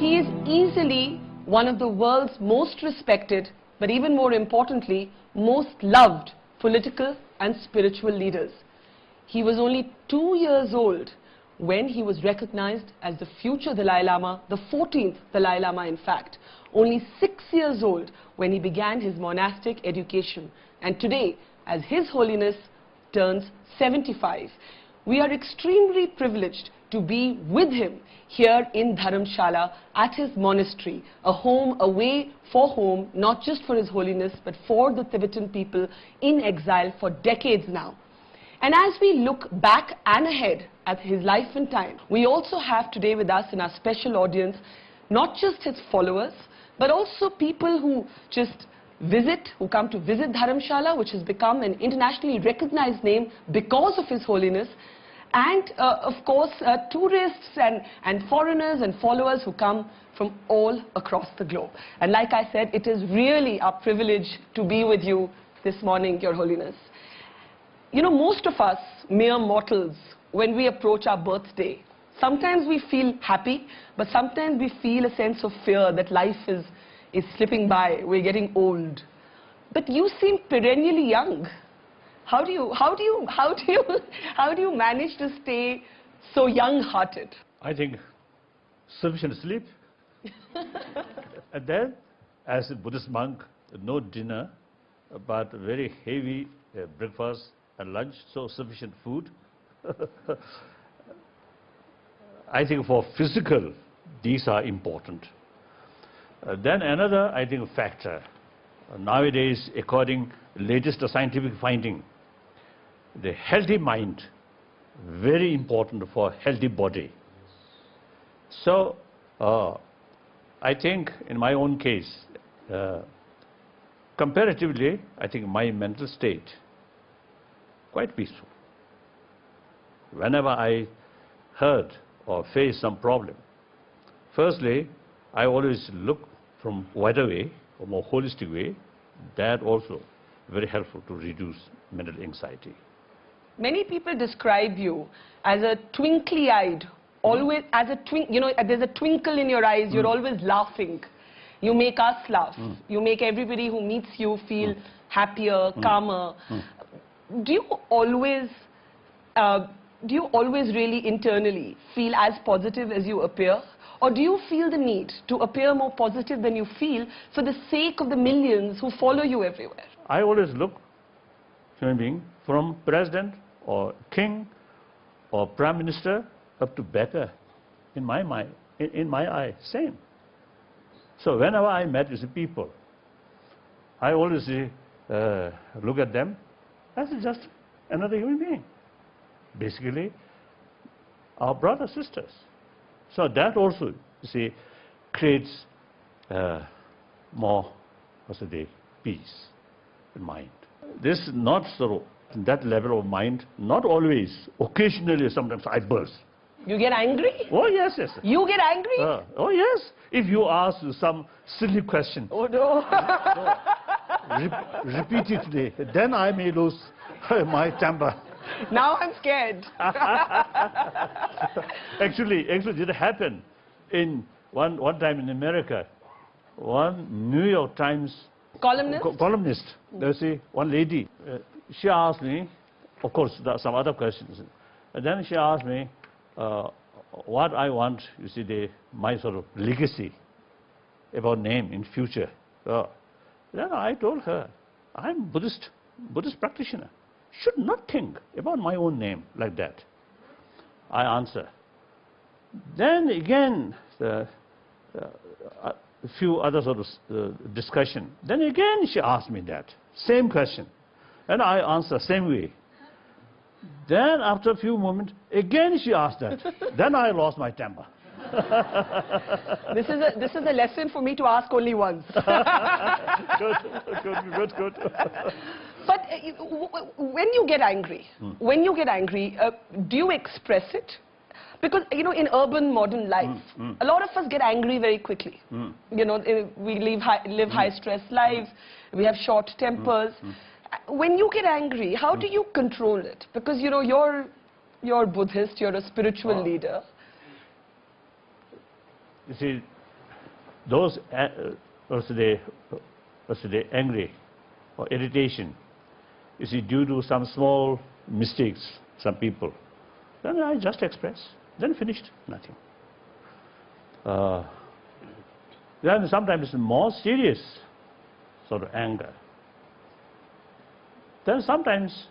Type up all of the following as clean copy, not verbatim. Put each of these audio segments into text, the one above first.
He is easily one of the world's most respected, but even more importantly, most loved political and spiritual leaders. He was only 2 years old when he was recognized as the future Dalai Lama, the 14th Dalai Lama in fact. Only 6 years old when he began his monastic education. And today, as His Holiness turns 75, we are extremely privileged to be with him here in Dharamsala at his monastery, a home away for home, not just for His Holiness, but for the Tibetan people in exile for decades now. And as we look back and ahead at his life and time, we also have today with us in our special audience, not just his followers, but also people who just visit, who come to visit Dharamsala, which has become an internationally recognized name because of His Holiness, and of course tourists and foreigners and followers who come from all across the globe. And like I said, it is really our privilege to be with you this morning, Your Holiness. You know, most of us, mere mortals, when we approach our birthday, sometimes we feel happy, but sometimes we feel a sense of fear that life is slipping by, we're getting old. But you seem perennially young. How do you manage to stay so young-hearted? I think sufficient sleep. And then, as a Buddhist monk, no dinner, but very heavy breakfast and lunch, so sufficient food. I think for physical, these are important. Then another, I think, factor. Nowadays, according to latest scientific finding, the healthy mind, very important for healthy body. So, I think in my own case, comparatively, I think my mental state, quite peaceful. Whenever I heard or face some problem, firstly, I always look from wider way, or more holistic way. That also very helpful to reduce mental anxiety. Many people describe you as a twinkly-eyed, always as a there's a twinkle in your eyes, you're always laughing. You make us laugh. You make everybody who meets you feel happier, calmer. Do you always really internally feel as positive as you appear? Or do you feel the need to appear more positive than you feel for the sake of the millions who follow you everywhere? I always look, human being, from president or king or prime minister up to beggar, in my mind, in my eye, same. So whenever I met with people, I always look at them as just another human being. Basically, our brothers, sisters. So that also, you see, creates more, peace in mind. This is not so, that level of mind, not always, occasionally, sometimes I burst. You get angry? Oh, yes, yes. You get angry? Oh, yes. If you ask some silly question, oh, no. Repeatedly, then I may lose my temper. Now I'm scared. Actually, it happened in one time in America. One New York Times columnist, you see, one lady, she asked me, of course, there are some other questions, and then she asked me what I want, you see, my sort of legacy about name in future. Then I told her, I'm Buddhist practitioner. Should not think about my own name like that. I answer. Then again, a few other sort of discussion. Then again she asked me that, same question. And I answer same way. Then after a few moments, again she asked that. Then I lost my temper. This is a lesson for me to ask only once. Good. But when you get angry, do you express it? Because, you know, in urban modern life, a lot of us get angry very quickly. You know, we live high-stress lives, we have short tempers. When you get angry, how do you control it? Because, you know, you're Buddhist, you're a spiritual leader. You see, those also they angry or irritation, you see, due to some small mistakes, some people, then I just express, then finished, nothing. Then sometimes it's more serious sort of anger. Then sometimes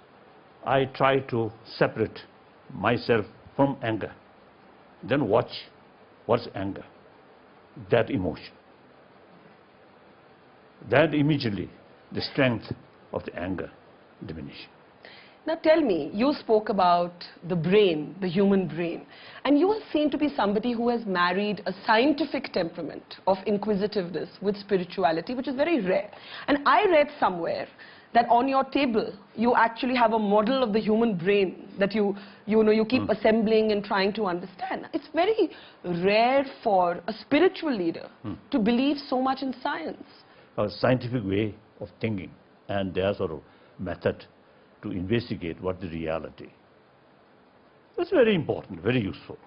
I try to separate myself from anger. Then watch what's anger, that emotion. That immediately the strength of the anger diminishes. Now tell me, you spoke about the brain, the human brain, and you are seen to be somebody who has married a scientific temperament of inquisitiveness with spirituality, which is very rare. And I read somewhere that on your table you actually have a model of the human brain that you keep assembling and trying to understand. It's very rare for a spiritual leader to believe so much in science. A scientific way of thinking and their sort of method to investigate what the reality. It's very important, very useful.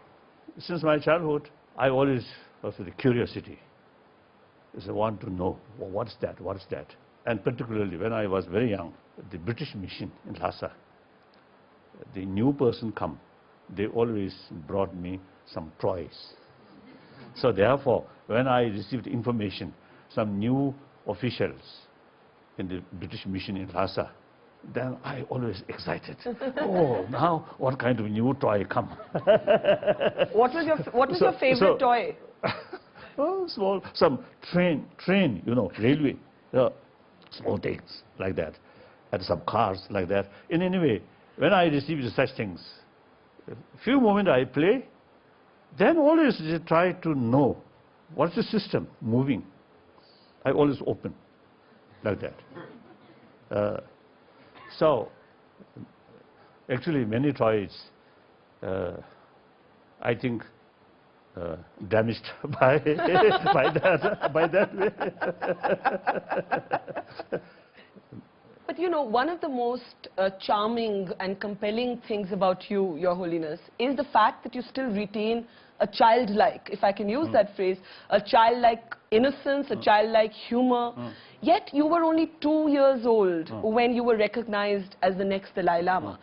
Since my childhood, I always also the curiosity is I want to know what's that, what's that. And particularly when I was very young, the British mission in Lhasa, the new person come, they always brought me some toys. So therefore, when I received information, some new officials in the British mission in Lhasa, then I always excited. Oh, now what kind of new toy come? What was your favorite toy? Oh, small, some train, railway, small things like that, and some cars like that. In any way, when I received such things, a few moments I play, then always try to know what's the system moving. I always open like that. So, actually many toys, I think, damaged by that way. But you know, one of the most charming and compelling things about you, Your Holiness, is the fact that you still retain a childlike, if I can use that phrase, a childlike innocence, a childlike humor. Yet you were only 2 years old when you were recognized as the next Dalai Lama.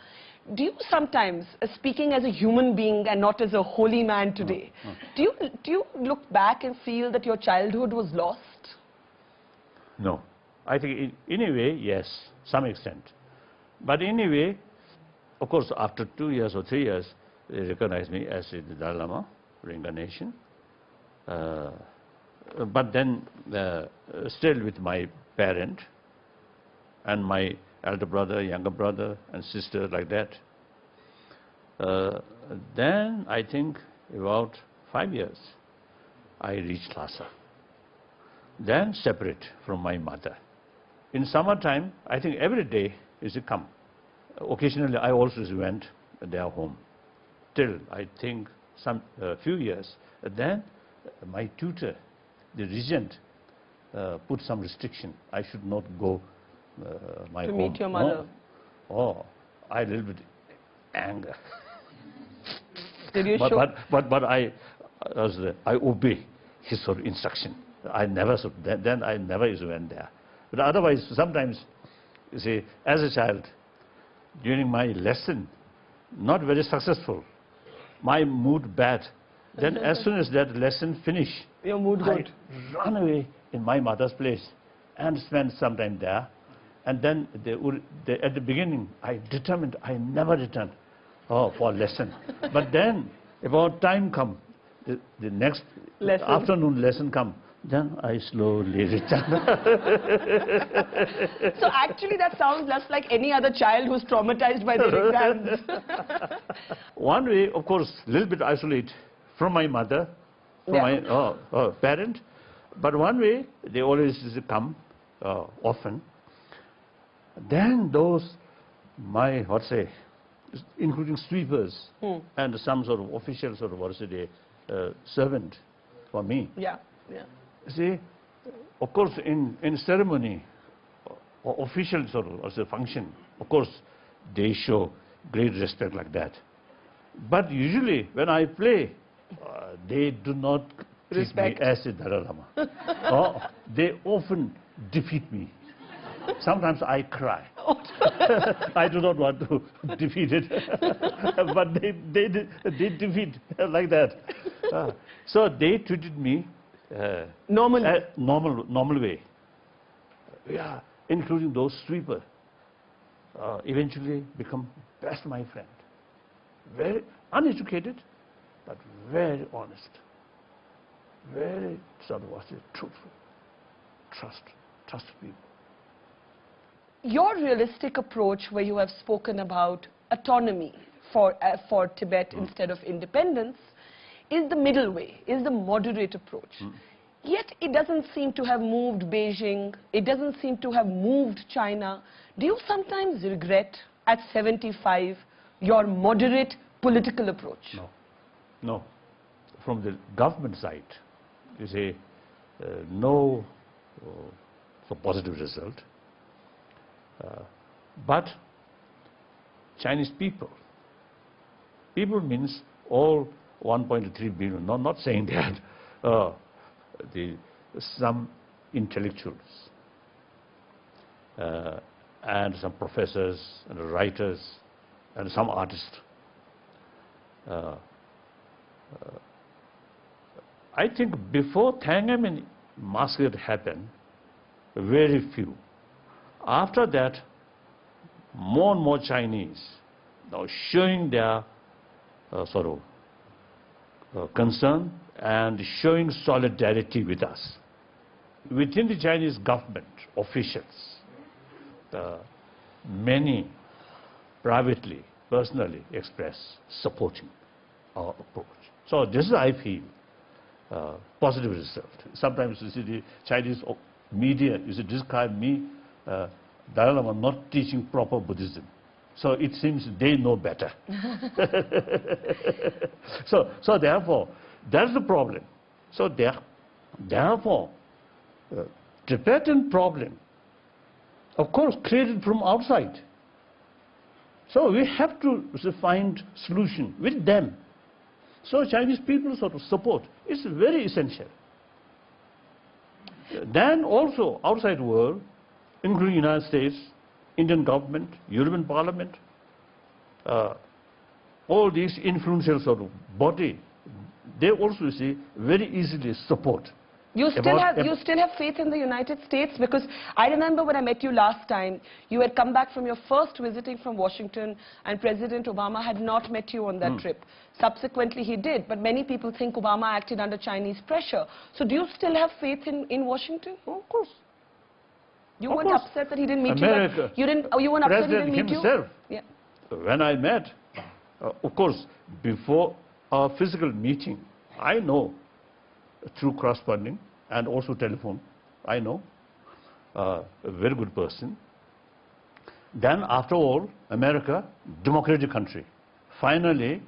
Do you sometimes, speaking as a human being and not as a holy man today, do you look back and feel that your childhood was lost? No. I think in a way, yes, some extent. But in a way, of course, after 2 years or 3 years, they recognize me as the Dalai Lama reincarnation. But then, still with my parent and my elder brother, younger brother and sister, like that. Then I think about 5 years, I reached Lhasa. Then separate from my mother. In summertime, I think every day is a come. Occasionally, I also went their home. Till I think some few years. Then my tutor, the regent, put some restriction. I should not go my home. To meet your mother. Oh, I little bit anger. Did you but I obey his sort of instruction. I never then I never went there. But otherwise, sometimes, you see, as a child, during my lesson, not very successful, my mood bad. Then as soon as that lesson finish, your mood good. I run away in my mother's place and spend some time there. And then at the beginning, I determined I never return for lesson. But then, about time come, the next afternoon lesson come, then I slowly return. So actually that sounds less like any other child who's traumatized by their exams. One way, of course, a little bit isolate from my mother, from my parent. But one way, they always come often. Then those, including sweepers and some sort of official sort of, servant for me. Yeah. See, of course, in ceremony or official sort of function, of course, they show great respect like that. But usually, when I play, they do not treat me as a Dalai Lama. Or they often defeat me. Sometimes I cry. I do not want to defeat it, but they defeat like that. So they treated me normal way. Yeah, including those sweepers. Eventually become best my friend. Very uneducated, but very honest. Very sort of truthful. Trust people. Your realistic approach, where you have spoken about autonomy for Tibet instead of independence, is the middle way, is the moderate approach. Yet it doesn't seem to have moved Beijing, it doesn't seem to have moved China. Do you sometimes regret at 75 your moderate political approach? No. From the government side, you say no for positive result. But Chinese people means all 1.3 billion, not saying that, some intellectuals and some professors and writers and some artists. I think before Tiananmen massacre happened, very few. After that, more and more Chinese now showing their concern and showing solidarity with us. Within the Chinese government officials, many privately, personally express supporting our approach. So this is, I feel, positive result. Sometimes you see the Chinese media describe me, Dalai Lama not teaching proper Buddhism. So it seems they know better. So therefore, that's the problem. So therefore, Tibetan problem, of course, created from outside. So we have to find solution with them. So Chinese people support. It's very essential. Then also outside world, including United States, Indian government, European Parliament, all these influential body, they also very easily support. You still have faith in the United States? Because I remember when I met you last time, you had come back from your first visiting from Washington and President Obama had not met you on that trip. Subsequently he did, but many people think Obama acted under Chinese pressure. So do you still have faith in Washington? Oh, of course. You weren't upset that he didn't meet America, you? You weren't upset he didn't meet himself, you? Yeah. When I met, of course, before our physical meeting, I know through corresponding and also telephone, I know a very good person. Then after all, America, democratic country. Finally,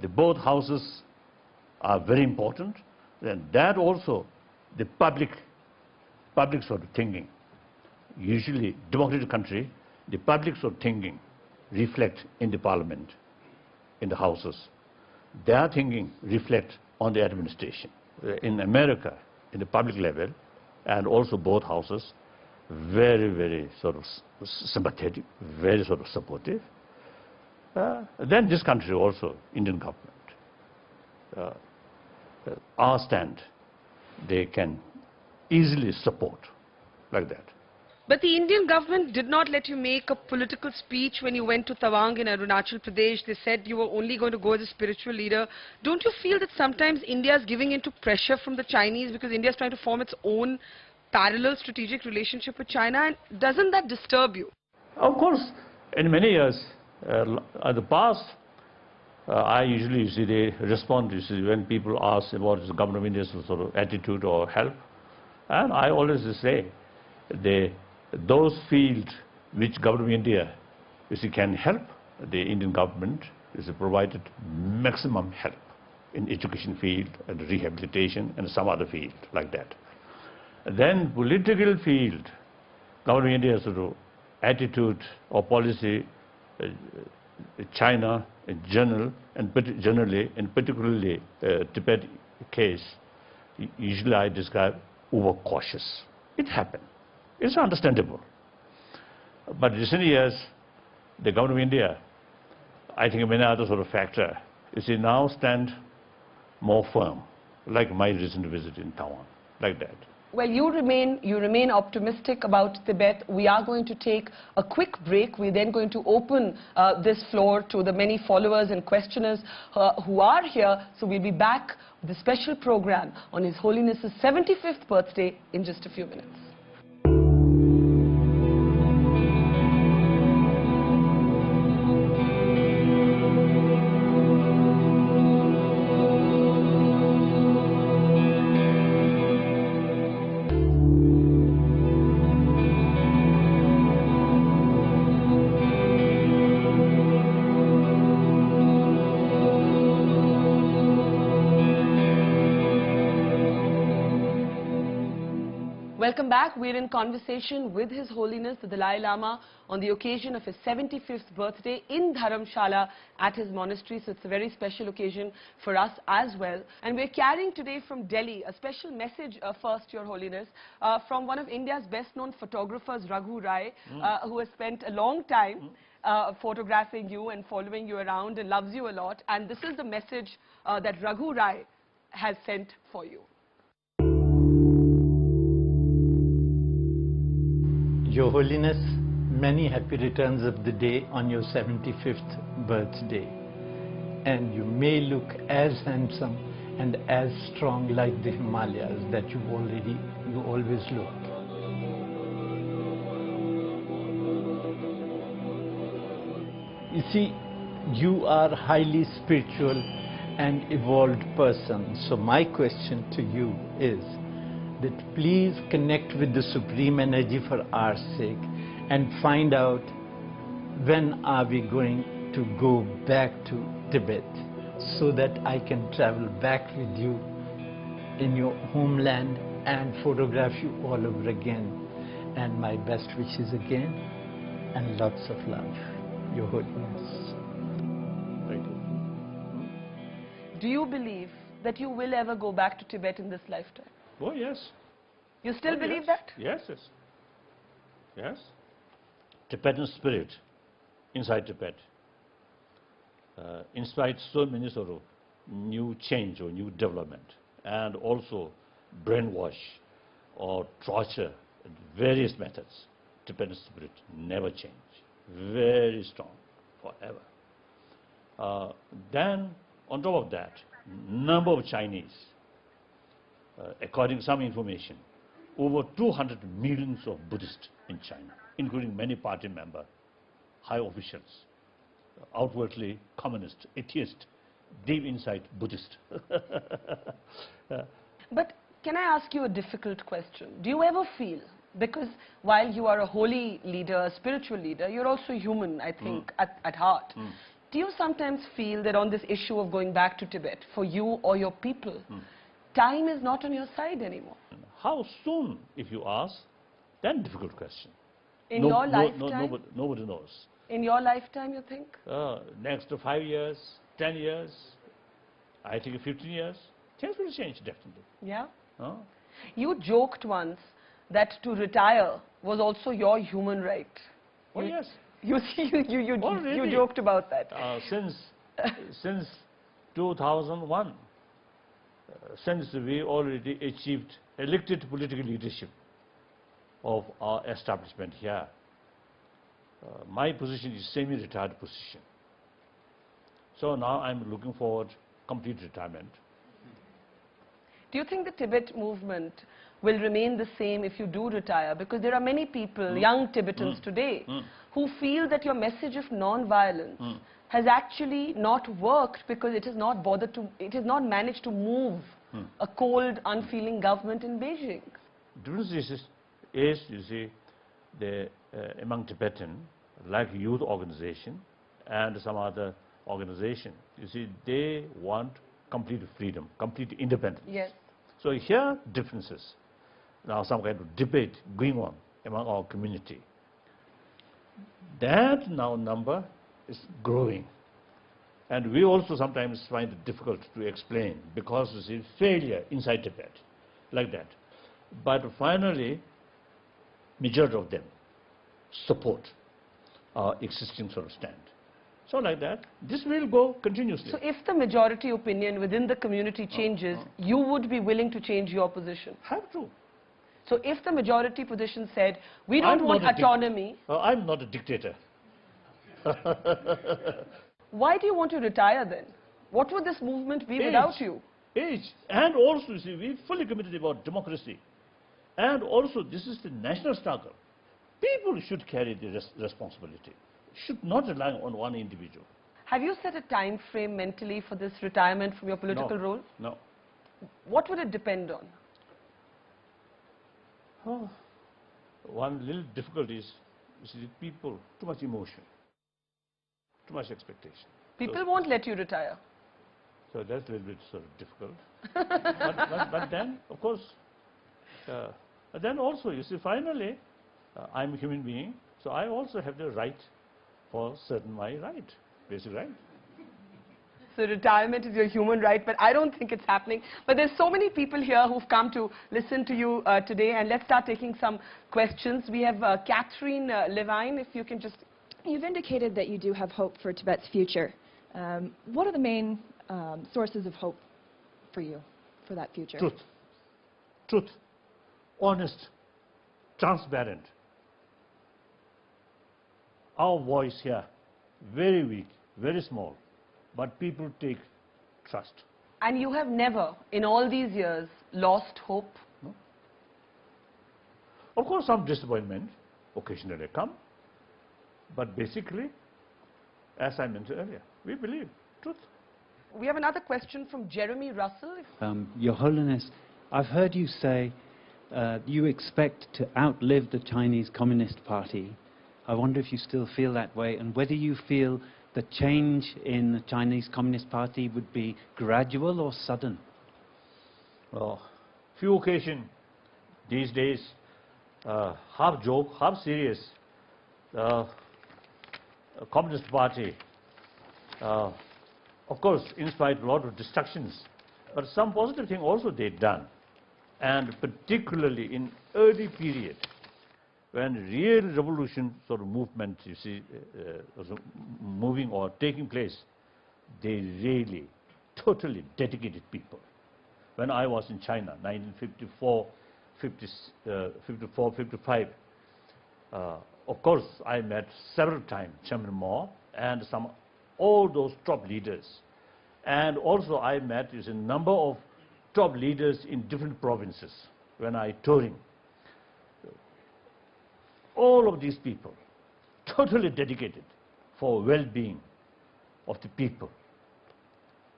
the both houses are very important. Then that also, the public thinking. Usually, democratic country, the public thinking reflect in the parliament, in the houses. Their thinking reflect on the administration. In America, in the public level, and also both houses, very, very sympathetic, very supportive. Then this country also, Indian government, our stand, they can easily support like that. But the Indian government did not let you make a political speech when you went to Tawang in Arunachal Pradesh. They said you were only going to go as a spiritual leader. Don't you feel that sometimes India is giving into pressure from the Chinese because India is trying to form its own parallel strategic relationship with China? And doesn't that disturb you? Of course, in many years, in the past, I usually they respond when people ask about the government of India's attitude or help. And I always say, those fields which government of India can help, the Indian government is provided maximum help in education field and rehabilitation and some other field like that. Then political field, government of India's attitude or policy, China in general and generally and particularly Tibet case, usually I describe overcautious. It happened. It's understandable. But in recent years, the government of India, I think many other sort of factor, is now stand more firm, like my recent visit in Taiwan, like that. Well, you remain optimistic about Tibet. We are going to take a quick break. We're then going to open this floor to the many followers and questioners who are here. So we'll be back with a special program on His Holiness's 75th birthday in just a few minutes. Welcome back. We're in conversation with His Holiness the Dalai Lama on the occasion of his 75th birthday in Dharamsala at his monastery. So it's a very special occasion for us as well. And we're carrying today from Delhi a special message first, Your Holiness, from one of India's best-known photographers, Raghu Rai, who has spent a long time photographing you and following you around and loves you a lot. And this is the message that Raghu Rai has sent for you. Your Holiness, many happy returns of the day on your 75th birthday. And you may look as handsome and as strong like the Himalayas that you always look. You see, you are a highly spiritual and evolved person. So my question to you is that please connect with the Supreme Energy for our sake and find out when are we going to go back to Tibet so that I can travel back with you in your homeland and photograph you all over again. And my best wishes again and lots of love, Your Holiness. Thank you. Do you believe that you will ever go back to Tibet in this lifetime? Oh, yes. You still believe yes. that? Yes, yes. Yes. Tibetan spirit inside Tibet inspired so many sort of new change or new development, and also brainwash or torture, various methods. Tibetan spirit never change. Very strong forever. Then, on top of that, number of Chinese, according to some information, over 200 millions of Buddhists in China, including many party members, high officials, outwardly communist, atheist, deep inside Buddhist. But can I ask you a difficult question? Do you ever feel, because while you are a holy leader, a spiritual leader, you're also human, I think, at heart. Do you sometimes feel that on this issue of going back to Tibet, for you or your people, time is not on your side anymore? How soon, if you ask, then difficult question. In your lifetime? Nobody knows. In your lifetime, you think? Next 5 years, 10 years, I think 15 years, things will change definitely. Yeah? You joked once that to retire was also your human right. Oh, yes. You see, you joked about that. Since 2001, since we already achieved elected political leadership of our establishment here, my position is semi-retired position. So now I'm looking forward complete retirement. Do you think the Tibet movement will remain the same if you do retire? Because there are many people, young Tibetans today, who feel that your message of non-violence has actually not worked because it has not managed to move a cold, unfeeling government in Beijing. Difference is, you see, among Tibetan, like youth organization and some other organization, you see, they want complete freedom, complete independence. Yes. So here, differences. Now some kind of debate going on among our community. That now number is growing. And we also sometimes find it difficult to explain because you see failure inside Tibet. like that. But finally, majority of them support our existing sort of stand. So like that, this will go continuously. So if the majority opinion within the community changes, you would be willing to change your position? Have to. So if the majority position said, we don't want autonomy... I'm not a dictator. Why do you want to retire then? What would this movement be without you? Age. And also, you see, we're fully committed about democracy. And also, this is the national struggle. People should carry the responsibility. Should not rely on one individual. Have you set a time frame mentally for this retirement from your political role? No. What would it depend on? Oh, one little difficulty is, you see, people, too much emotion, too much expectation. People won't let you retire. So that's a little bit sort of difficult. but then, of course, then also, you see, finally, I'm a human being, so I also have the right for certain my right, basic right. So retirement is your human right, but I don't think it's happening. But there's so many people here who've come to listen to you today, and let's start taking some questions. We have Catherine Levine, if you can just... You've indicated that you do have hope for Tibet's future. What are the main sources of hope for you, for that future? Truth, honest, transparent. Our voice here, very weak, very small, but people take trust. And you have never, in all these years, lost hope? No. Of course, some disappointment occasionally come, but basically, as I mentioned earlier, we believe truth. We have another question from Jeremy Russell. Your Holiness, I've heard you say you expect to outlive the Chinese Communist Party. I wonder if you still feel that way, and whether you feel the change in the Chinese Communist Party would be gradual or sudden? Well, few occasions these days, half joke, half serious. Communist Party, of course, inspired a lot of destructions, but some positive thing also they've done, and particularly in early period, when real revolution sort of movement, you see, was moving or taking place, they really totally dedicated people. When I was in China, 1954, 55, of course, I met several times Chairman Mao and all those top leaders. And also I met a number of top leaders in different provinces when I touring. All of these people, totally dedicated for well-being of the people.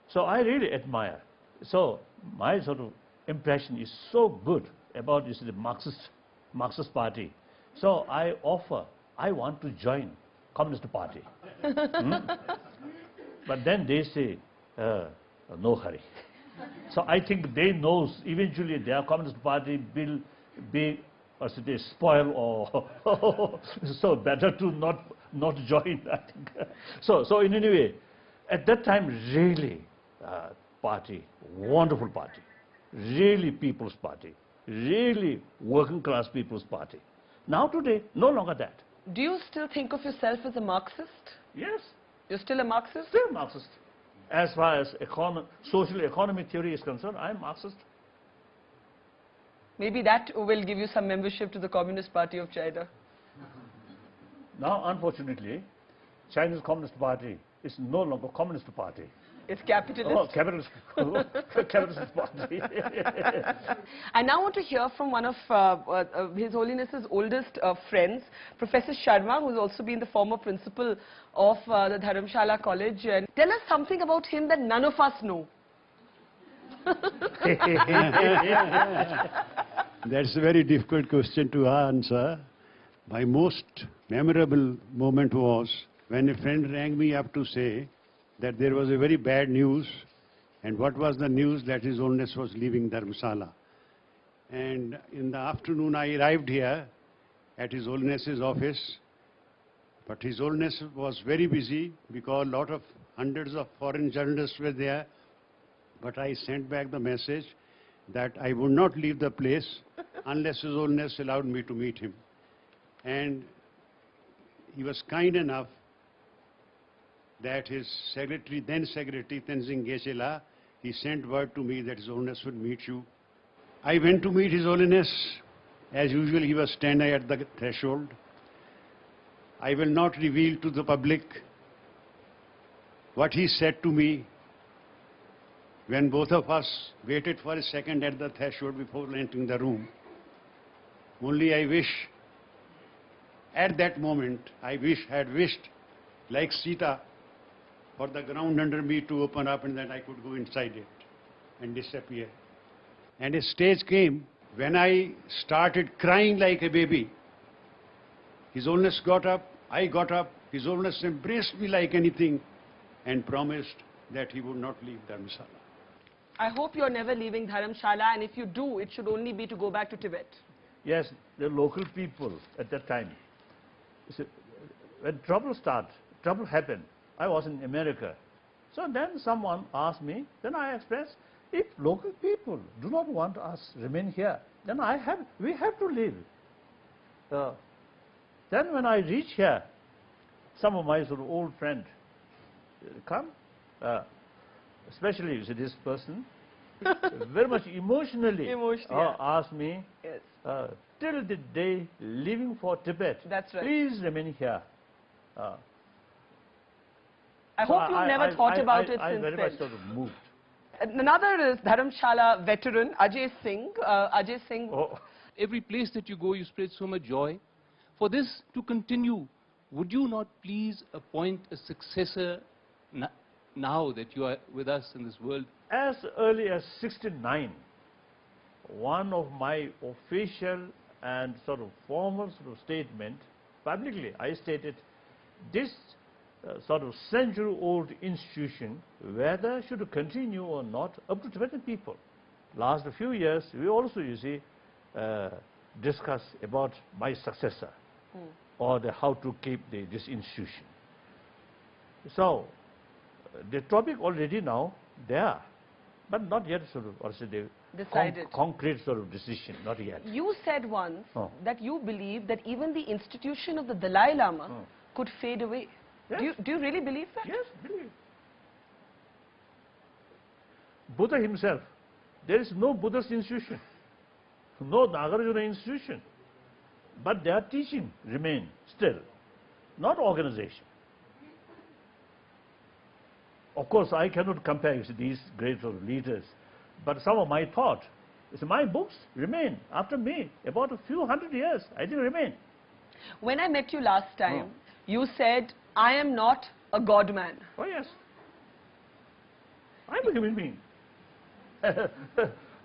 So I really admire. So my sort of impression is so good about the Marxist Party. So I want to join Communist Party. But then they say, no hurry. So I think they know eventually their Communist Party will be spoil or so better to not join, I think. So in any way, at that time really party, wonderful party, really people's party, really working class people's party. Now today, no longer that. Do you still think of yourself as a Marxist? Yes. You're still a Marxist? Still Marxist. As far as social economy theory is concerned, I'm Marxist. Maybe that will give you some membership to the Communist Party of China. Now, unfortunately, Chinese Communist Party is no longer Communist Party. It's capitalist. Oh, capitalist party. I now want to hear from one of His Holiness's oldest friends, Professor Sharma, who's also been the former principal of the Dharamsala College. And tell us something about him that none of us know. That's a very difficult question to answer. My most memorable moment was when a friend rang me up to say that there was a very bad news, and what was the news? That His Holiness was leaving Dharamsala. And in the afternoon I arrived here at His Holiness's office, but His Holiness was very busy because hundreds of foreign journalists were there. But I sent back the message that I would not leave the place unless His Holiness allowed me to meet him. And he was kind enough that his secretary, then Secretary Tenzing Geshe-la, he sent word to me that His Holiness would meet you. I went to meet His Holiness. As usual, he was standing at the threshold. I will not reveal to the public what he said to me when both of us waited for a second at the threshold before entering the room. Only I wish, at that moment, I had wished, like Sita, for the ground under me to open up and that I could go inside it and disappear. And a stage came when I started crying like a baby. His Holiness got up, I got up, His Holiness embraced me like anything and promised that he would not leave Dharamsala. I hope you're never leaving Dharamsala, and if you do, it should only be to go back to Tibet. Yes, the local people at that time. So, when trouble happened, I was in America. So then someone asked me, then I expressed, if local people do not want us remain here, then we have to leave. Then when I reach here, some of my sort of old friends come, especially this person, very much emotionally asked me, yes, till the day leaving for Tibet, that's right, please remain here. I hope you've never thought about it I since very then. much sort of moved. Another is Dharamshala veteran, Ajay Singh. Ajay Singh. Oh. Every place that you go, you spread so much joy. For this to continue, would you not please appoint a successor now that you are with us in this world? As early as '69, one of my official and sort of formal sort of statement, publicly I stated, this sort of century-old institution, whether should continue or not, up to Tibetan people. Last few years, we also, you see, discuss about my successor, or how to keep this institution. So, the topic already now there, but not yet sort of also the Decided. Concrete sort of decision, not yet. You said once that you believe that even the institution of the Dalai Lama could fade away. Yes. Do you really believe that? Yes, believe. Buddha himself, there is no Buddhist institution, no Nagarjuna institution, but their teaching remain still, not organization. Of course, I cannot compare with these great sort of leaders, but some of my thought, my books remain after me, about a few hundred years, I think remain. When I met you last time, you said, I am not a God man. Oh yes, I'm a human being.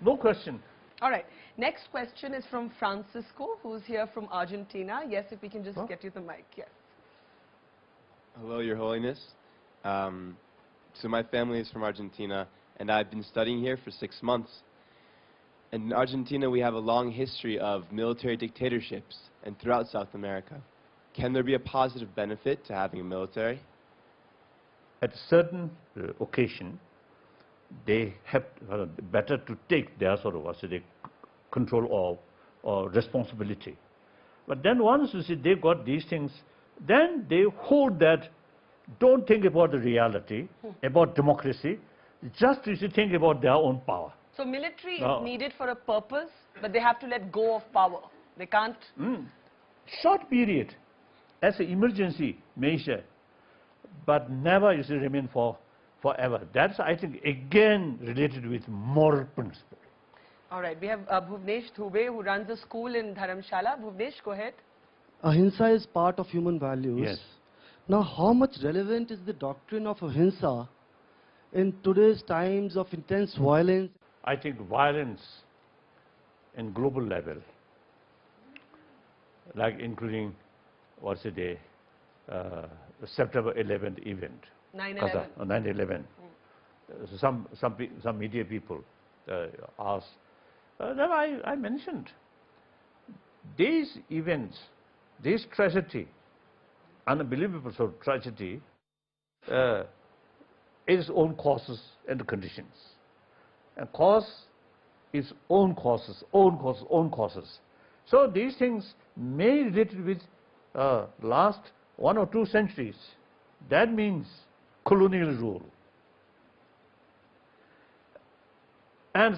No question. All right. Next question is from Francisco, who's here from Argentina. Yes, if we can just get you the mic. Yes. Hello, Your Holiness. So my family is from Argentina, and I've been studying here for 6 months. And in Argentina, we have a long history of military dictatorships, and throughout South America. Can there be a positive benefit to having a military? At certain occasion, they have better to take their sort of control or responsibility. But then once you see they got these things, then they hold that, don't think about the reality, about democracy, just you should think about their own power. So military is needed for a purpose, but they have to let go of power. They can't... Short period, as an emergency measure, but never you should remain forever. That's, I think, again related with moral principle. All right, we have Bhuvnesh Dhube, who runs a school in Dharamshala. Bhuvnesh, go ahead. Ahimsa is part of human values. Yes. Now, how much relevant is the doctrine of ahimsa in today's times of intense violence? I think violence in global level, like including, the September 11th event. 9/11. 9/11. Some media people asked, then I mentioned, these events, this tragedy, unbelievable sort of tragedy, its own causes and conditions. And cause its own causes, own causes, own causes. So these things may relate with last 1 or 2 centuries. That means colonial rule. And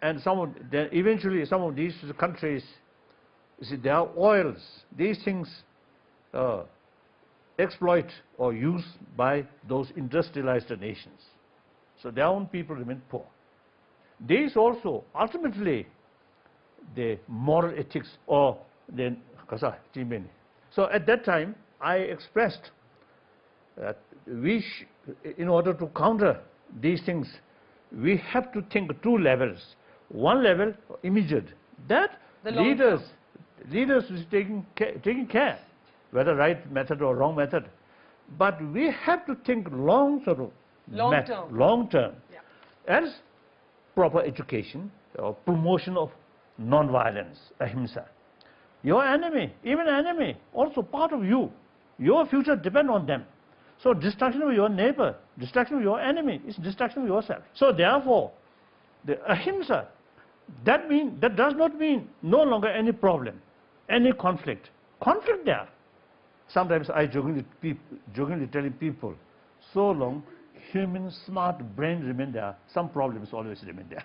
eventually some of these countries, you see, their oils, these things exploit or used by those industrialized nations. So their own people remain poor. These also, ultimately, the moral ethics or the kasa jimeni. So at that time, I expressed that in order to counter these things, we have to think 2 levels. One level, immediate, that leaders is taking care, whether right method or wrong method. But we have to think long term. Yeah. As proper education or promotion of non-violence, ahimsa. Your enemy, even enemy, also part of you. Your future depends on them. So destruction of your neighbor, destruction of your enemy is destruction of yourself. So therefore, the ahimsa, that does not mean no longer any problem, any conflict. Conflict there. Sometimes I jokingly telling people, so long human smart brain remain there, some problems always remain there.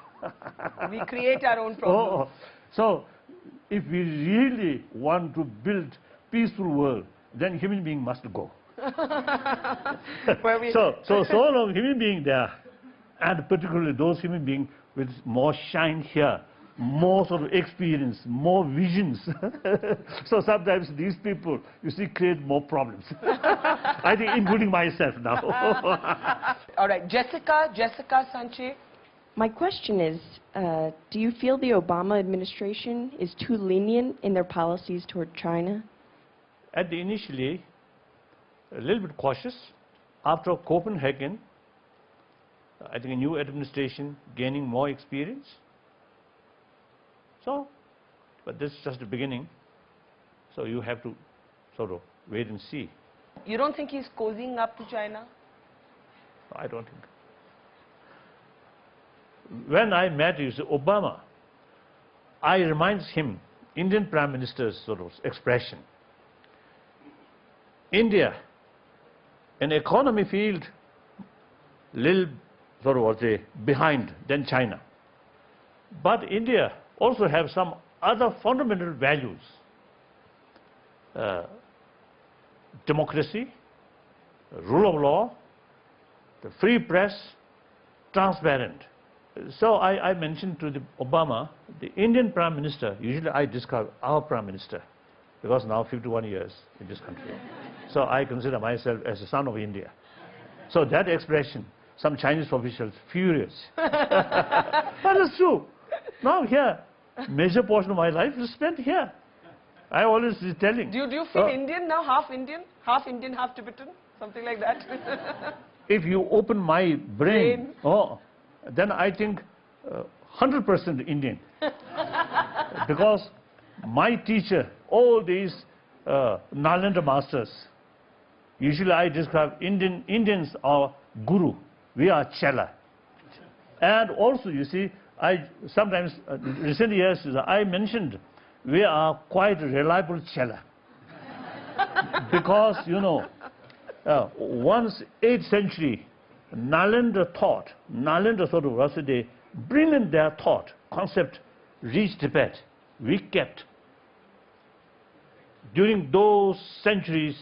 We create our own problems. So if we really want to build peaceful world, then human being must go. so long human being there, and particularly those human beings with more shine here, more sort of experience, more visions. So sometimes these people, you see, create more problems. I think including myself now. All right, Jessica Sanche. My question is, do you feel the Obama administration is too lenient in their policies toward China? Initially, a little bit cautious. After Copenhagen, I think a new administration gaining more experience. So, but this is just the beginning. So you have to sort of wait and see. You don't think he's cozying up to China? I don't think. When I met Obama, I reminds him Indian Prime Minister's sort of expression. India, in economy field, little sort of was behind than China. But India also have some other fundamental values. Democracy, rule of law, the free press, transparent. So I mentioned to Obama, the Indian Prime Minister, usually I describe our Prime Minister, because now 51 years in this country. So I consider myself as a son of India. So that expression, some Chinese officials furious. But it's true. Now here, major portion of my life is spent here. I always telling. Do you feel Indian now, half Indian, half Tibetan, something like that? If you open my brain. Then I think 100% Indian. Because my teacher, all these Nalanda masters, usually I describe Indians are guru, we are chela. And also, you see, I sometimes, recent years, I mentioned we are quite reliable chela. Because, you know, once 8th century, Nalanda thought, Nalanda sort of was the brilliant their thought, concept reached Tibet. We kept. During those centuries,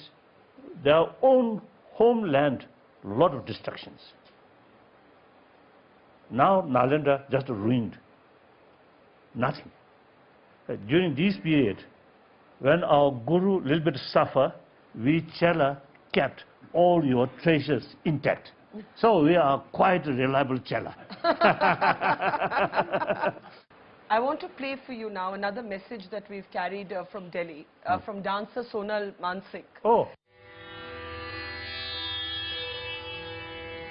their own homeland, a lot of destructions. Now Nalanda just ruined. Nothing. During this period, when our Guru little bit suffer, we Chela kept all your treasures intact. So we are quite a reliable Chela. I want to play for you now another message that we've carried from Delhi, from dancer Sonal Mansingh. Oh.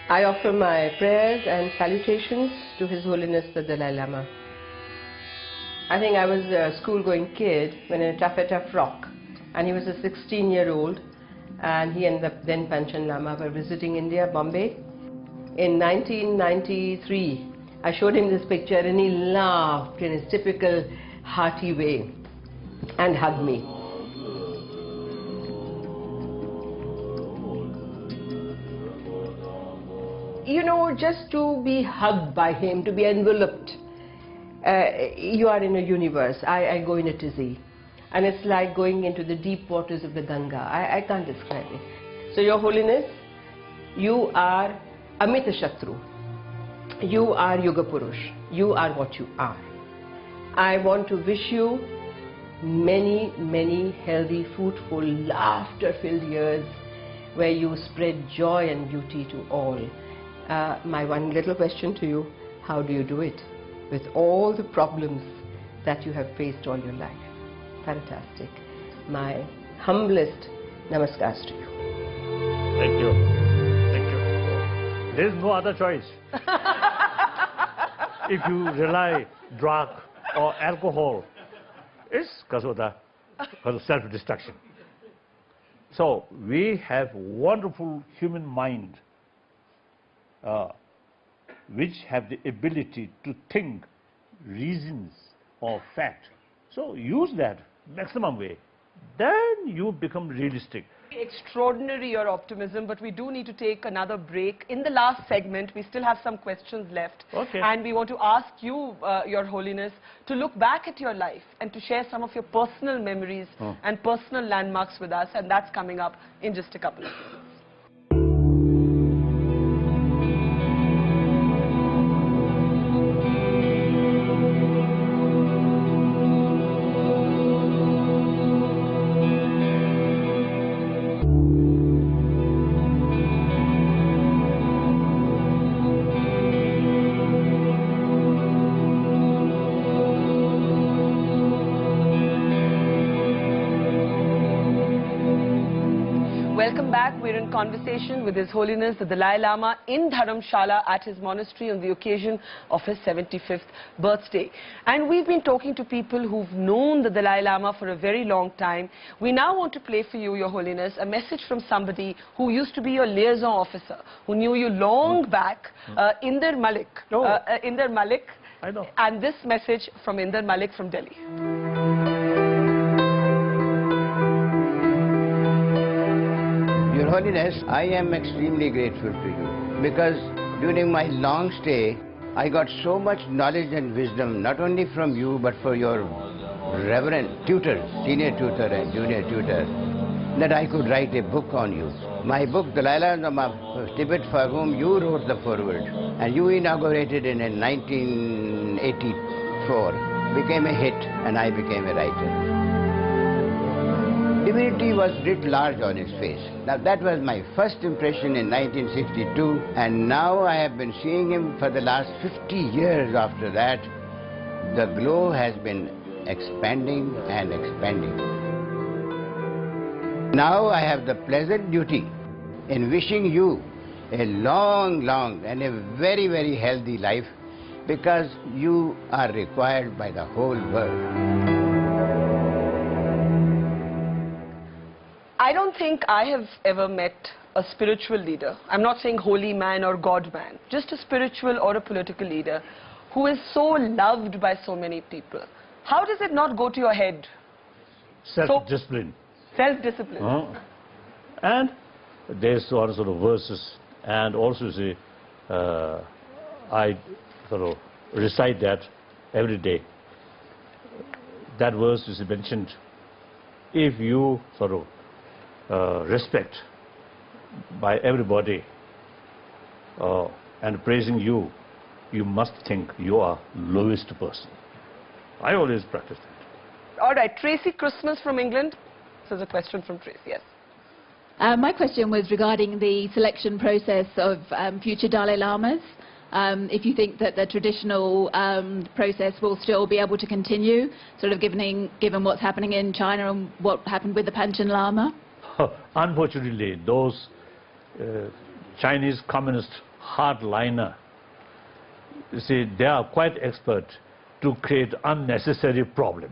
I offer my prayers and salutations to His Holiness the Dalai Lama. I think I was a school-going kid when in a taffeta frock, and he was a 16-year-old, and he and the then Panchen Lama were visiting India, Bombay. In 1993, I showed him this picture and he laughed in his typical hearty way and hugged me. You know, just to be hugged by him, to be enveloped. You are in a universe. I go in a tizzy. And it's like going into the deep waters of the Ganga. I can't describe it. So, Your Holiness, you are Amita Shatru. You are Yuga Purush. You are what you are. I want to wish you many, many healthy, fruitful, laughter-filled years where you spread joy and beauty to all. My one little question to you, how do you do it with all the problems that you have faced all your life? Fantastic. My humblest namaskars to you. Thank you. Thank you. There is no other choice. If you rely drug or alcohol, it's because of self-destruction. So we have wonderful human mind which have the ability to think reasons or fact. So use that maximum way. Then you become realistic. Extraordinary your optimism, but we do need to take another break. In the last segment, we still have some questions left. Okay. And we want to ask you, Your Holiness, to look back at your life and to share some of your personal memories and personal landmarks with us. And that's coming up in just a couple of minutes. Welcome back. We're in conversation with His Holiness the Dalai Lama in Dharamsala at his monastery on the occasion of his 75th birthday. And we've been talking to people who've known the Dalai Lama for a very long time. We now want to play for you, Your Holiness, a message from somebody who used to be your liaison officer, who knew you long back, Inder Malik. Inder Malik. I know. And this message from Inder Malik from Delhi. Your Holiness, I am extremely grateful to you because during my long stay, I got so much knowledge and wisdom, not only from you, but for your reverend tutors, senior tutor and junior tutor, that I could write a book on you. My book, Dalai Lama Tibet, for whom you wrote the foreword, and you inaugurated it in 1984, became a hit, and I became a writer. Divinity was writ large on his face. Now that was my first impression in 1962, and now I have been seeing him for the last 50 years after that. The glow has been expanding and expanding. Now I have the pleasant duty in wishing you a long, long and a very, very healthy life, because you are required by the whole world. I don't think I have ever met a spiritual leader. I'm not saying holy man or God man, just a spiritual or a political leader who is so loved by so many people. How does it not go to your head? Self-discipline. Self-discipline. And there's sort of verses, and also say, I sort of recite that every day. That verse is mentioned. If you sort of respect by everybody and praising you, you must think you are lowest person. I always practice that. All right, Tracy Christmas from England. This is a question from Tracy, yes. My question was regarding the selection process of future Dalai Lamas. If you think that the traditional process will still be able to continue, sort of given what's happening in China and what happened with the Panchen Lama? Unfortunately, those Chinese communist hardliner, you see, they are quite expert to create unnecessary problem.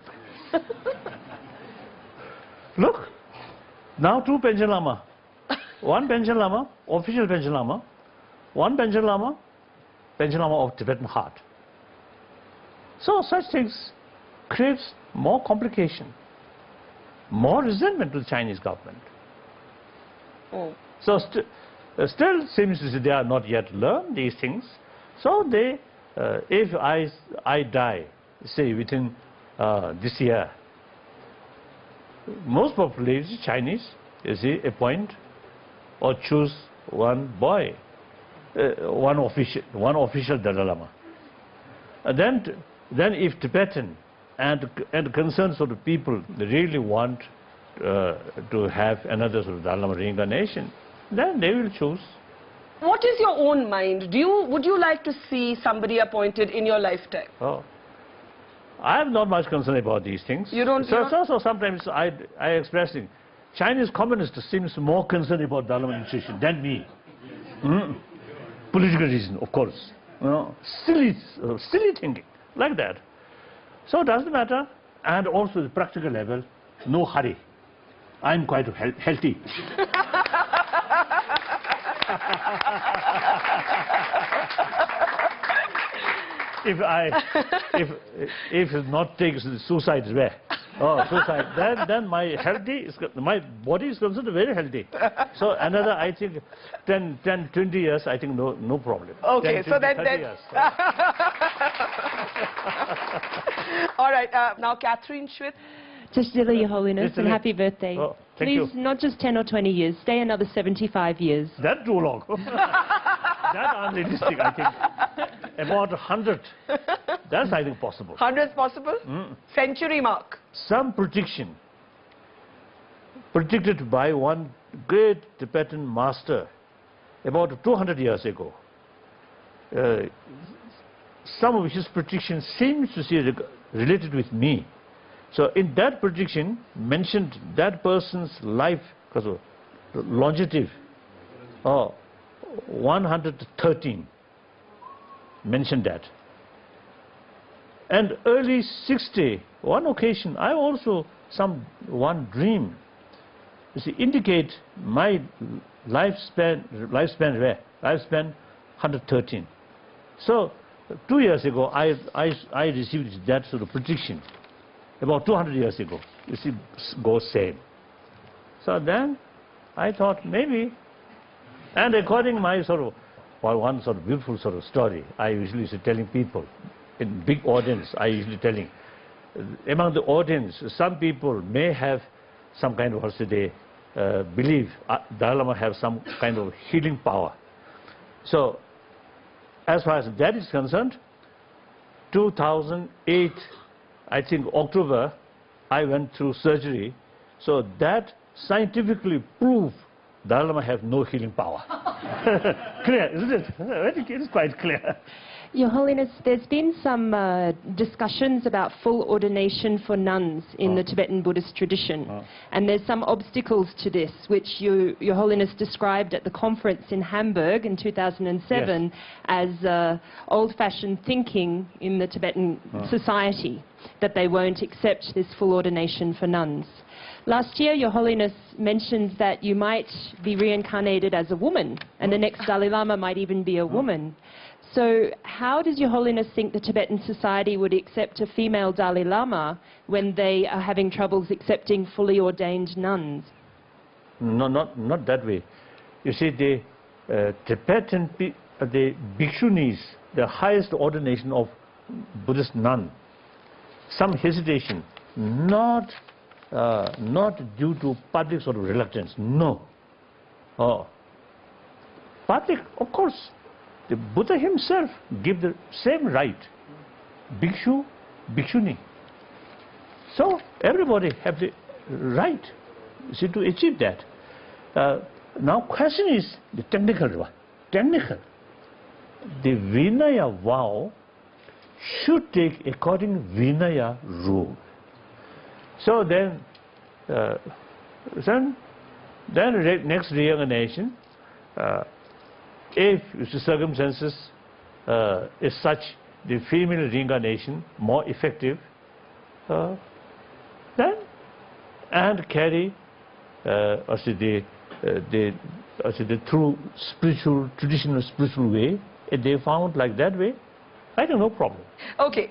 Look, now two Panchen Lama. One Panchen Lama, official Panchen Lama, one Panchen Lama, Panchen Lama of Tibetan heart. So such things creates more complication, more resentment to the Chinese government. So still seems to say they are not yet learned these things. So they, if I die, say within this year, most probably Chinese, you see, appoint or choose one boy, one official Dalai Lama. Then if Tibetan and concerned sort of people really want to have another sort of Dalai Lama reincarnation, then they will choose. What is your own mind? Would you like to see somebody appointed in your lifetime? Oh, I am not much concerned about these things. You don't? So sometimes I expressing, Chinese communists seems more concerned about Dalai Lama institution than me. Political reason, of course. You know, silly thinking like that. So it doesn't matter. And also the practical level, no hurry. I'm quite healthy. if not take suicide way, then my body is considered very healthy. So another, I think, 10, 20 years, I think no problem. Okay, 10, so 20, then years. All right, now Catherine Schwitt. Tashdila, Your Holiness, and happy birthday. Oh, thank Please, you. not just 10 or 20 years, stay another 75 years. That's too long. That's unrealistic, I think. About 100. That's, I think, possible. 100 is possible? Century mark. Some prediction predicted by one great Tibetan master about 200 years ago. Some of his predictions seems to see related with me. So in that prediction mentioned that person's life, because of longevity, 113 mentioned that. And early 60, one occasion, I also one dream, you see, indicate my lifespan 113. So 2 years ago, I received that sort of prediction. About 200 years ago, you see, goes same. So then I thought maybe, and according to my one sort of beautiful sort of story, I usually telling people in big audience, I usually telling, among the audience, some people may have some kind of, believe Dalai Lama have some kind of healing power. So as far as that is concerned, 2008, I think October, I went through surgery, so that scientifically proved Dalai Lama have no healing power. Clear, isn't it? I think it is quite clear. Your Holiness, there's been some discussions about full ordination for nuns in the Tibetan Buddhist tradition. And there's some obstacles to this, which Your Holiness described at the conference in Hamburg in 2007 as old-fashioned thinking in the Tibetan society, that they won't accept this full ordination for nuns. Last year, Your Holiness mentioned that you might be reincarnated as a woman, and the next Dalai Lama might even be a woman. So how does Your Holiness think the Tibetan society would accept a female Dalai Lama when they are having troubles accepting fully ordained nuns? No, not that way. You see, the Tibetan, the bhikshunis, the highest ordination of Buddhist nun, some hesitation, not due to public sort of reluctance, no. Public, of course, the Buddha himself gave the same right, bhikshu, bhikshuni. So everybody have the right, see, to achieve that. Now question is the technical. The Vinaya vow should take according Vinaya rule. So then next reincarnation, if the circumstances is such, the female reincarnation more effective, then and carry the true spiritual, traditional spiritual way, if they found like that way, I think no problem. Okay,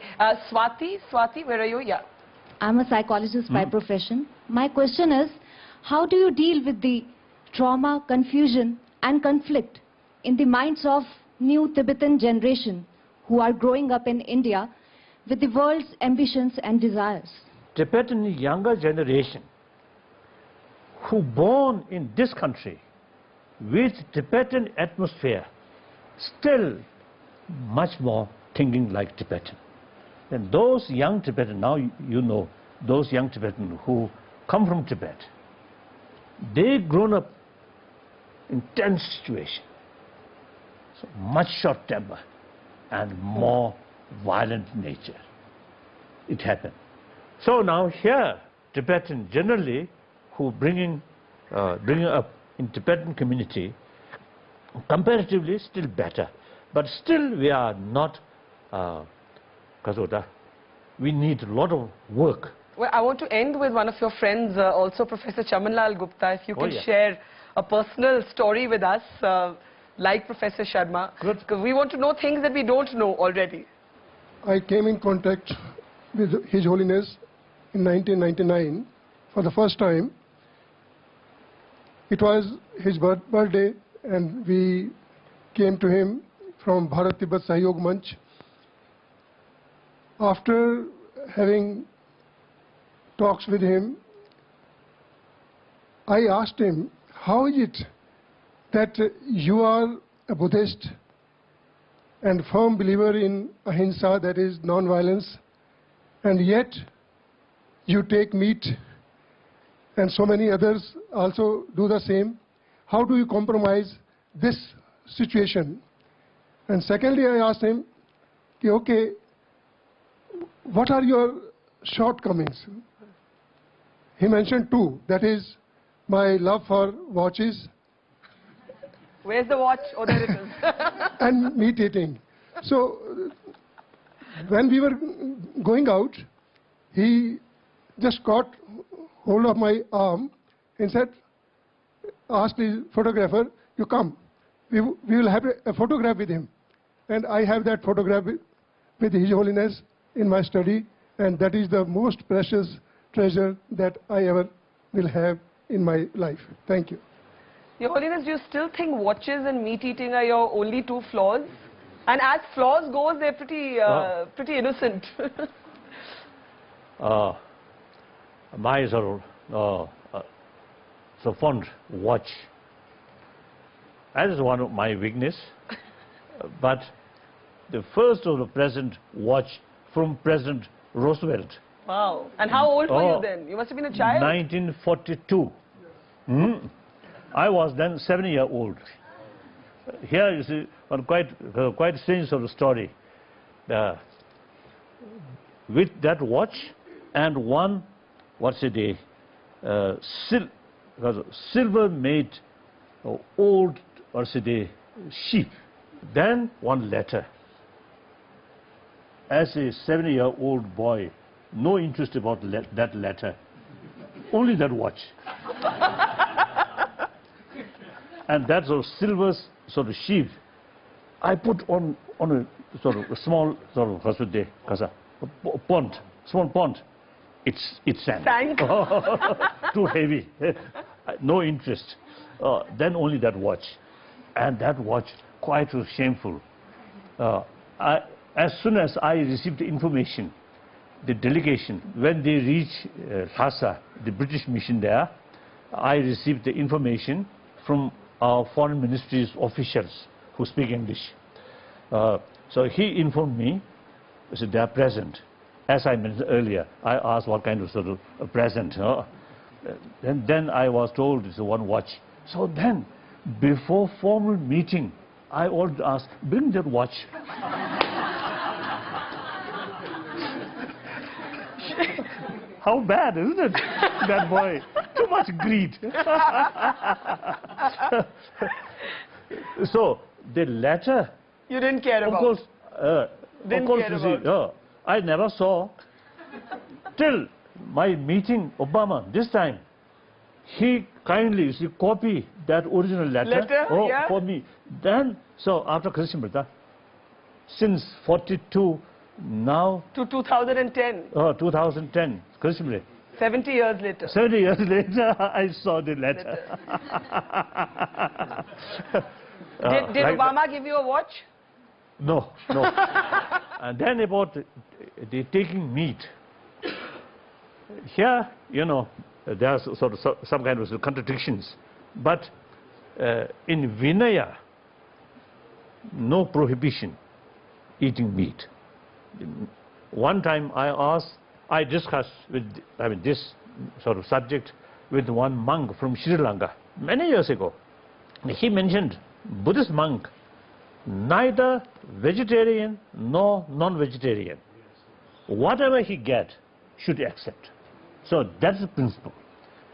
Swati, where are you? Yeah. I'm a psychologist by profession. My question is, how do you deal with the trauma, confusion and conflict in the minds of new Tibetan generation who are growing up in India with the world's ambitions and desires? Tibetan younger generation who born in this country with Tibetan atmosphere still much more thinking like Tibetan. And those young Tibetan, now you know, those young Tibetan who come from Tibet, they grown up in tense situation, so much short temper and more violent nature. It happened. So now here, Tibetan generally who bringing up in Tibetan community, comparatively still better, but still we are not we need a lot of work. Well, I want to end with one of your friends, also Professor Chamanlal Gupta, if you can share a personal story with us, like Professor Sharma, because we want to know things that we don't know already. I came in contact with His Holiness in 1999 for the first time. It was his birthday and we came to him from Bharat Tibet Sahyog Manch. After having talks with him, I asked him, how is it that you are a Buddhist and firm believer in ahimsa, that is non-violence, and yet you take meat and so many others also do the same? How do you compromise this situation? And secondly, I asked him, okay, what are your shortcomings? He mentioned two, that is my love for watches. Where's the watch? Oh, there it is. And meat eating. So when we were going out, he just caught hold of my arm and said, asked the photographer, you come, we will have a photograph with him. And I have that photograph with His Holiness in my study, and that is the most precious treasure that I ever will have in my life. Thank you. Your Holiness, do you still think watches and meat eating are your only two flaws? And as flaws goes, they're pretty innocent. My so fond watch. That is one of my weakness. But the first of the present watch from President Roosevelt. Wow. And how old were you then? You must have been a child. 1942. I was then 7-year-old. Here you see one quite strange sort of story. With that watch and one, silver made old, sheep. Then one letter. As a 7-year-old boy, no interest about that letter, only that watch. And that sort of silver sort of sheep, I put on a sort of a small sort of pond, small pond. It sank. Too heavy, no interest. Then only that watch, and that watch quite shameful. As soon as I received the information, the delegation, when they reached Lhasa, the British mission there, I received the information from our foreign ministry's officials who speak English. So he informed me, he said they are present. As I mentioned earlier, I asked what kind of sort of a present. And then I was told it's one watch. So then, before formal meeting, I always asked, bring that watch. How bad, isn't it, that boy? Too much greed. So, the letter... You didn't care about. Of course, I never saw till my meeting Obama this time. He kindly copy that original letter yeah. for me. Then, so after Krishna Mrita, since 42 now to 2010. 2010, Krishna. 70 years later. 70 years later, I saw the letter. Did like Obama give you a watch? No, no. And then about the taking meat. Here, you know, there are sort of some kind of contradictions. But in Vinaya, no prohibition eating meat. One time I discussed with, this sort of subject with one monk from Sri Lanka many years ago. He mentioned Buddhist monk, neither vegetarian nor non-vegetarian. Whatever he get, should accept. So that's the principle.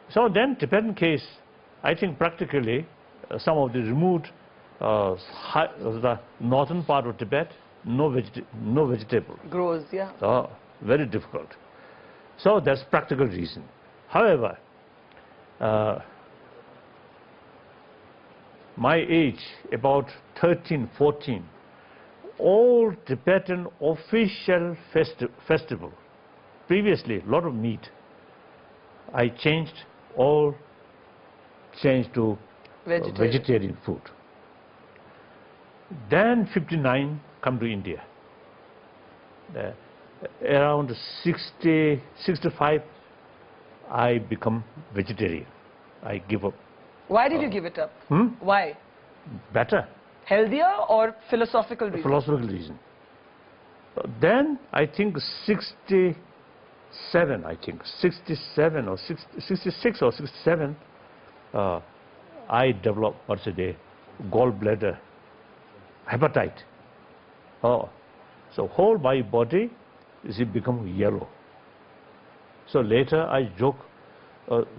So then Tibetan case, I think practically some of the remote, the northern part of Tibet, no vegetable. Grows, yeah. Very difficult. So that's practical reason. However, my age, about 13, 14, all Tibetan official festival, previously a lot of meat, I changed to vegetarian food. Then 59 come to India. Around 60, 65, I become vegetarian. I give up. Why did you give it up? Why? Better. Healthier or philosophical reason? Philosophical reason. Then I think 67, I think 67 or 66 or 67, I developed, what's a day, gallbladder, hepatite. So whole my body is become yellow. So later I joke.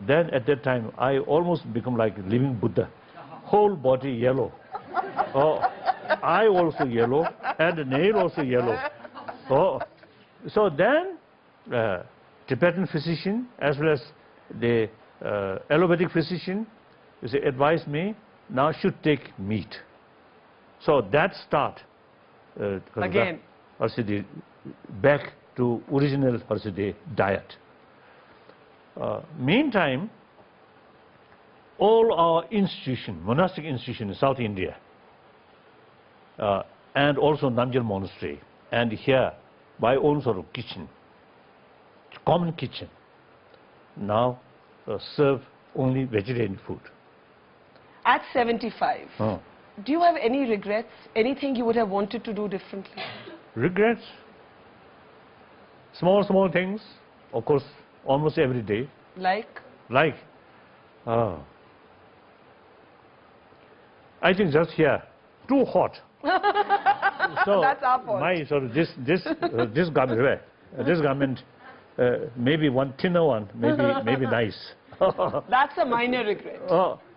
Then at that time I almost become like living Buddha. Whole body yellow. Eye also yellow and the nail also yellow. So then Tibetan physician as well as the allopathic physician advised me now should take meat. So that start again. Back to original diet. Meantime, all our institution, monastic institution in South India, and also Namgyal Monastery, and here, my own sort of kitchen, common kitchen, now serve only vegetarian food. At 75, do you have any regrets? Anything you would have wanted to do differently? Regrets? Small things, of course, almost every day. Like? Like? I think just here, too hot. So that's our fault. My sort of this garment, this garment, maybe one thinner one, maybe nice. That's a minor regret.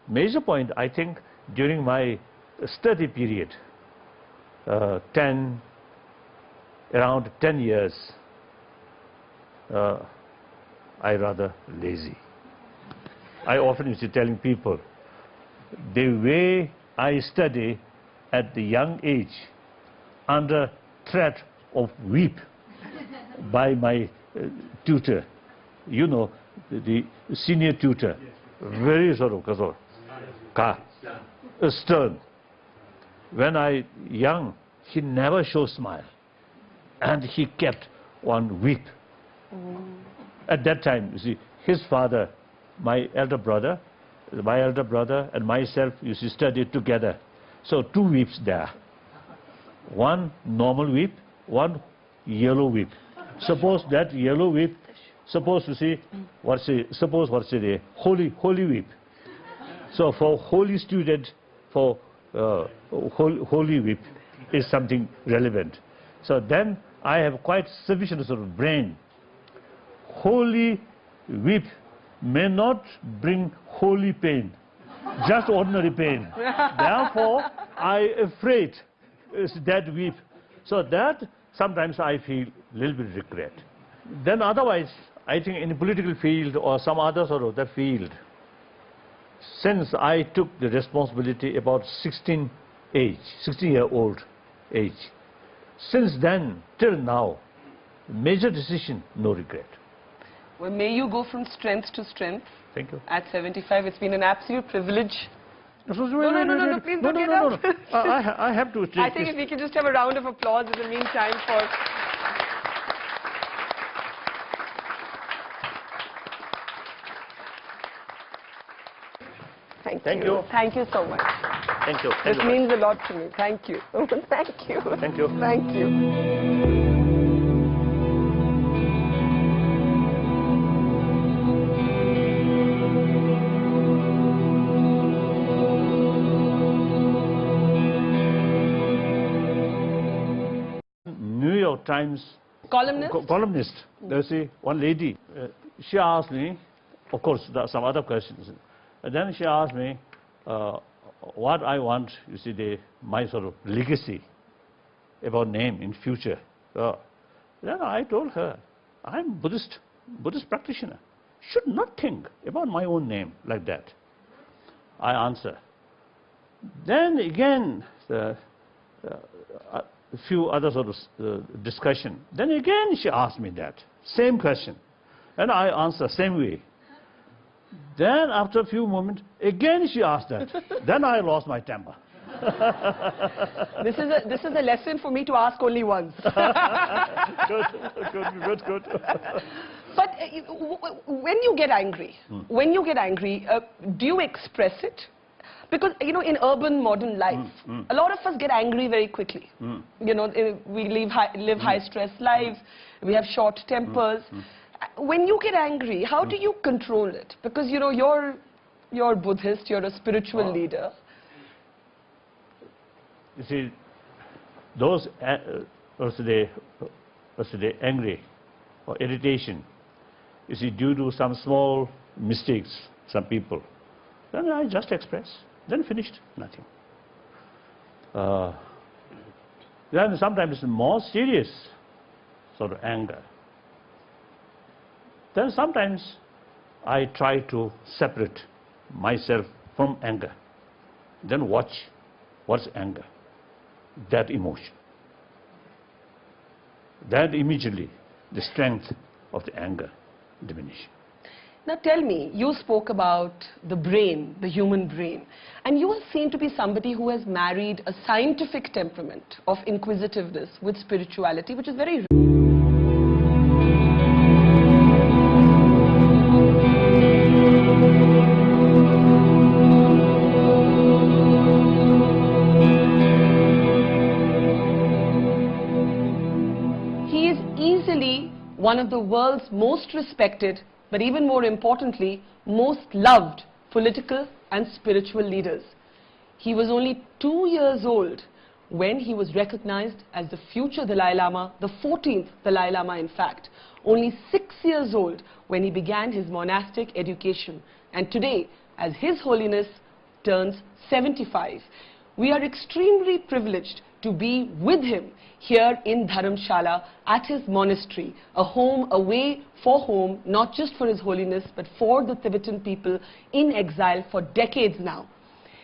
Major point, I think, during my study period, around 10 years, I rather lazy. I often used to telling people, the way I study at the young age, under threat of whip by my tutor, you know, the senior tutor, very sort of stern. When I young, he never showed smile, and he kept one whip. At that time, you see, his father, my elder brother and myself used to study together. So 2 whips there. One normal whip, one yellow whip. Suppose that yellow whip, suppose to see, suppose the holy whip. So for holy student, for holy whip is something relevant. So then I have quite sufficient sort of brain. Holy whip may not bring holy pain, just ordinary pain. Therefore, I afraid that whip. So that sometimes I feel a little bit regret. Then otherwise, I think in the political field or some other sort of the field, since I took the responsibility about 16-year-old age, Since then, till now, major decision, no regret. Well, may you go from strength to strength. Thank you. At 75, it's been an absolute privilege. No, Please don't get up. I have to take I think if we can just have a round of applause in the meantime for... Thank you. Thank you so much. Thank you. This means a lot to me. Thank you. Thank you. Thank you. Thank you. New York Times columnist. There's one lady. She asked me, of course, there are some other questions. And then she asked me what I want, you see, my sort of legacy about name in future. Then I told her, I'm Buddhist practitioner. Should not think about my own name like that. I answer. Then again, a few other sort of discussion. Then again she asked me that, same question. And I answer same way. Then after a few moments, again she asked that. Then I lost my temper. This is a lesson for me to ask only once. Good. But when you get angry, do you express it? Because, you know, in urban modern life, a lot of us get angry very quickly. You know, we live high-stress lives, we have short tempers. When you get angry, how do you control it? Because, you know, you're Buddhist, you're a spiritual leader. You see, those angry or irritation, you see, due to some small mistakes, some people, then I just express, then finished, nothing. Then sometimes it's more serious sort of anger. Then sometimes I try to separate myself from anger. Then watch what's anger, that emotion. Then immediately the strength of the anger diminishes. Now tell me, you spoke about the brain, the human brain, and you are seen to be somebody who has married a scientific temperament of inquisitiveness with spirituality, which is very one of the world's most respected, but even more importantly, most loved political and spiritual leaders. He was only 2 years old when he was recognized as the future Dalai Lama, the 14th Dalai Lama in fact. Only 6 years old when he began his monastic education. And today, as His Holiness turns 75, we are extremely privileged to be with him here in Dharamsala at his monastery, a home away for home, not just for His Holiness, but for the Tibetan people in exile for decades now.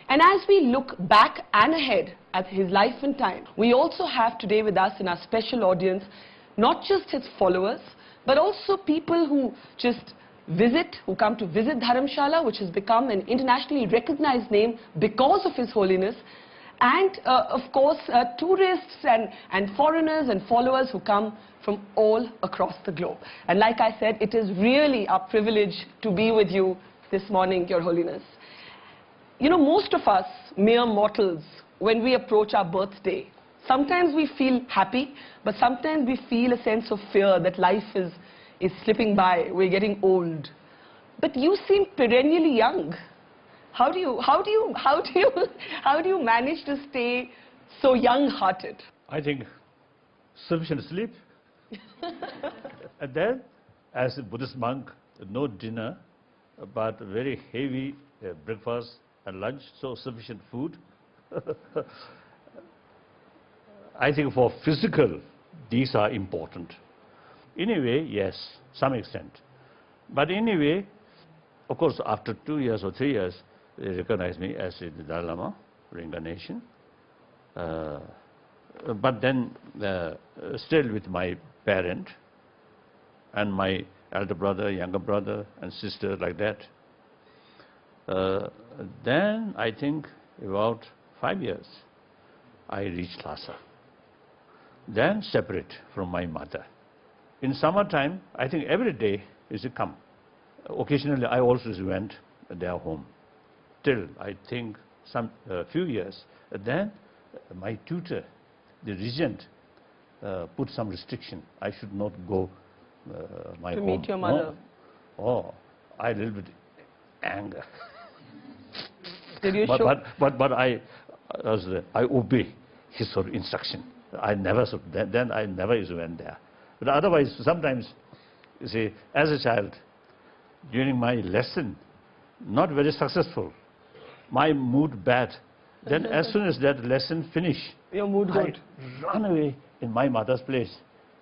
And as we look back and ahead at his life and time, we also have today with us in our special audience, not just his followers, but also people who just visit, who come to visit Dharamsala, which has become an internationally recognized name because of His Holiness, and of course tourists and foreigners and followers who come from all across the globe. And like I said, it is really our privilege to be with you this morning, Your Holiness. You know, most of us mere mortals, when we approach our birthday, sometimes we feel happy, but sometimes we feel a sense of fear that life is slipping by, we're getting old. But you seem perennially young. How do you manage to stay so young-hearted? I think sufficient sleep. And then, as a Buddhist monk, no dinner, but very heavy breakfast and lunch, so sufficient food. I think for physical, these are important. In a way, yes, some extent. But anyway, of course, after 2 years or 3 years, they recognize me as the Dalai Lama reincarnation. but then still with my parent and my elder brother, younger brother and sister, like that. Then I think about 5 years I reached Lhasa. Then separate from my mother. In summertime, I think every day is a come. Occasionally I also went their home. Till I think some few years. Then my tutor, the regent, put some restriction. I should not go my home. To meet your mother. Oh, I little bit anger. Did you show? But I obey his sort of instruction. I never then I never went there. But otherwise, sometimes, you see, as a child, during my lesson, not very successful, my mood bad. Then as soon as that lesson finish, your mood good. I run away in my mother's place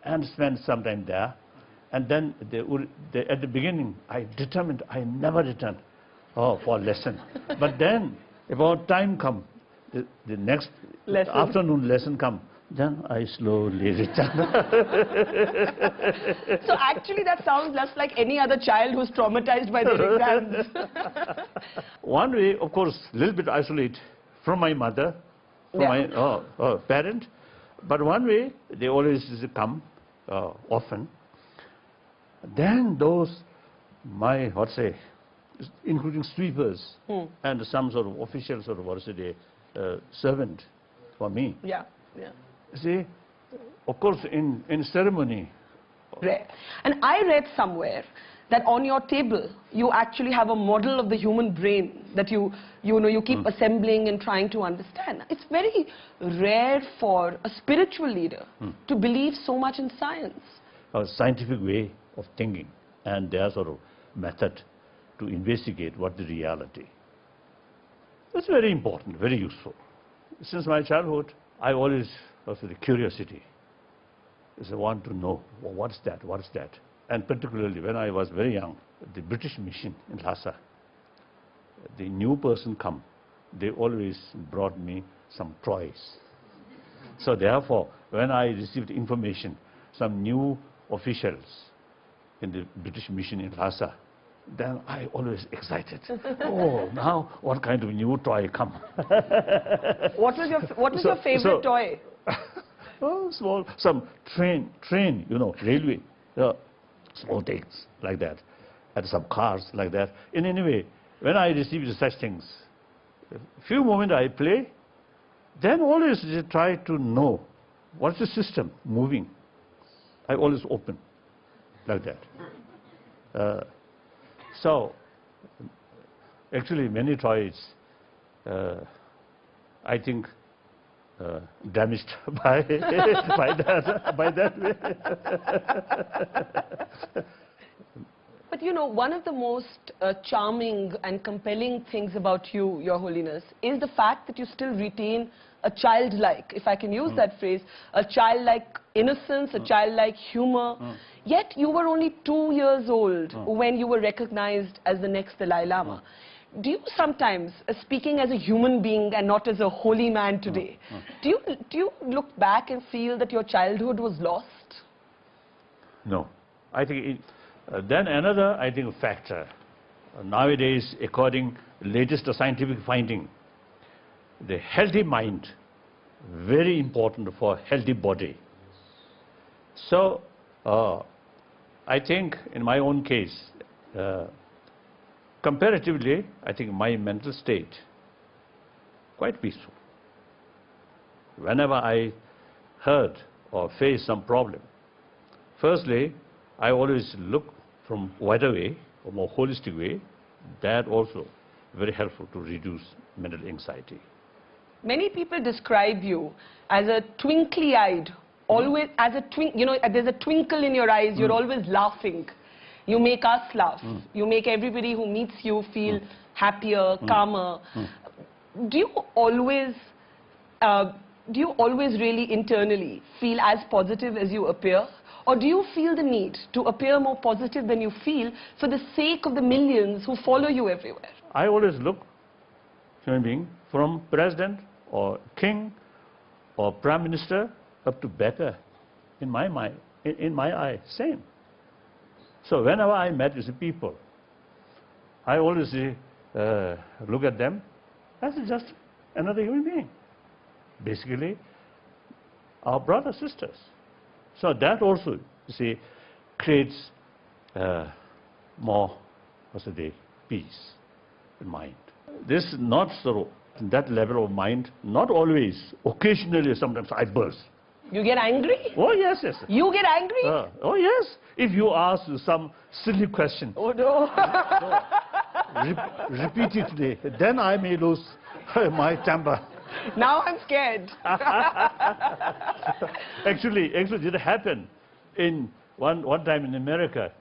and spend some time there. And then at the beginning, I determined I never return for lesson. But then, about time come, the next afternoon lesson come, then I slowly return. So actually that sounds less like any other child who's traumatized by their exams. One way, of course, a little bit isolate from my mother, from my parent. But one way, they always come often. Then those, including sweepers and some sort of official sort of, servant for me. Yeah. See, of course, in ceremony. Rare. And I read somewhere that on your table, you actually have a model of the human brain that you keep assembling and trying to understand. It's very rare for a spiritual leader to believe so much in science. A scientific way of thinking and their sort of method to investigate what the reality. It's very important, very useful. Since my childhood, I always was with curiosity. I want to know what's that. And particularly when I was very young, the British mission in Lhasa, the new person come, they always brought me some toys. So therefore, when I received information, some new officials in the British mission in Lhasa, then I always excited. Oh, now what kind of new toy come? What was your favorite toy? Small, some train, railway, small things like that, and some cars like that. In any way, when I received such things, a few moments I play, then always try to know what's the system moving. I always open like that. So, actually many toys, I think, damaged by that way. But one of the most charming and compelling things about you, Your Holiness, is the fact that you still retain a childlike, if I can use that phrase, a childlike innocence, a childlike humor. Yet you were only 2 years old when you were recognized as the next Dalai Lama. Do you sometimes, speaking as a human being and not as a holy man today, do you look back and feel that your childhood was lost? No. I think then another, factor. Nowadays, according to latest scientific finding, the healthy mind, very important for healthy body. So, I think in my own case, comparatively, I think my mental state, quite peaceful. Whenever I heard or face some problem, firstly, I always look from wider way, or more holistic way. That also very helpful to reduce mental anxiety. Many people describe you as a twinkly-eyed, always as a there's a twinkle in your eyes, you're always laughing. You make us laugh. You make everybody who meets you feel happier, calmer. Do you always really internally feel as positive as you appear? Or do you feel the need to appear more positive than you feel for the sake of the millions who follow you everywhere? I always look, human being, from president or king or Prime Minister up to beggar, in my mind, in my eye, same. So whenever I met with the people, I always look at them as just another human being. Basically, our brothers, sisters. So that also, you see, creates more, peace in mind. This is not so, that level of mind, not always, occasionally, sometimes I burst. You get angry? Oh, yes, yes. You get angry? Oh, yes. If you ask some silly question. Oh, no. Repeatedly, then I may lose my temper. Now I'm scared. Actually, it happened in one time in America.